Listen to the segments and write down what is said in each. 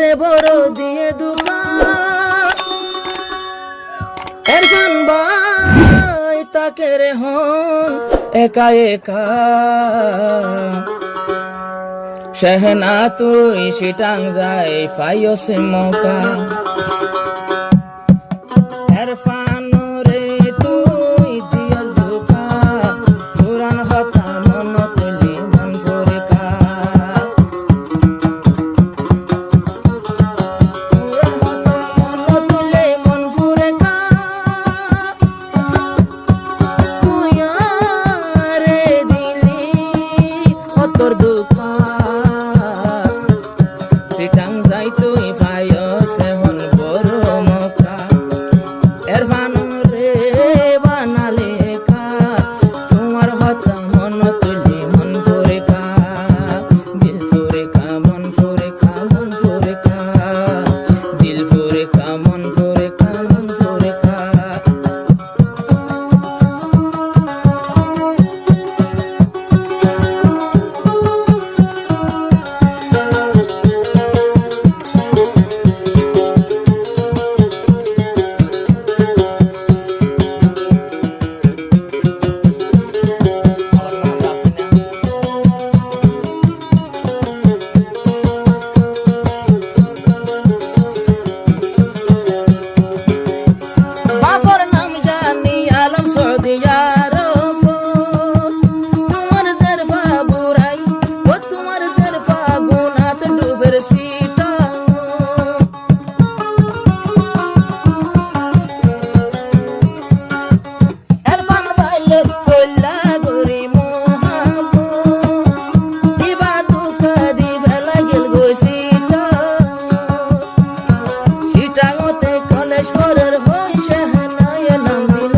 রে বড় দিয়ে দুকান এরফান ভাই তাকে রে হন একা একা শহনা তুই সিটাং যাই ফাইয়সে মৌকা এরফান রে তুই দিয়াল ধোকা পুরান হতা মন তুলি মন ভরে কা পুরান হতা মন তুলে মন ভরে কা তুই আরে দিলি অতর ধোকা সিটাং যাই তুই ফাইয়সে হন বড় মৌকা এরফান রে বানালে কা তোমার হতা মন তুলি মন ভরে কা দিল ভরে কা মন ভরে কা মন ভরে কা দিল ভরে কা মন ভরে কা মন ভরে কা বাপর নাম জানি আলম সদিয়ার তোমার জরফা বুরাই ও তোমার জরফা গুনাত ডুবের সিটা এরফান বাইলে কইলা গরি মোহাব দিবা দুঃখা দিবা লাগিল গো সিটা সিটাঙতে কলেশ্বরের হই শহনায় নাম দিল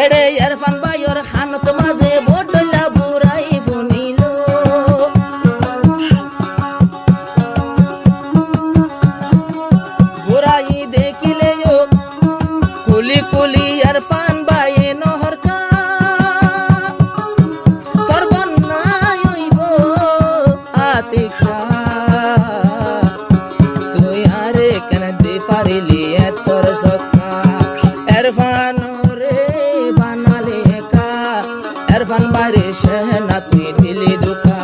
এড়ে এরফান ভাইয়ের খানত মাঝে বটলা বুড়াই বনিল বুড়াই দেখিলে কুলি কুলি এরফান ভাইয়ে নহরকা তোর বন্যায় হইব আতিকা তুই আরে কেন দি পারিলি তোর সখা এরফান রে বানালে কা এরফান বাড়ি শহনা তুই দিলি দুকা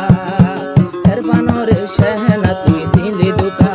এরফান রে শহনা তুই দিলি দুকা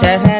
শেহে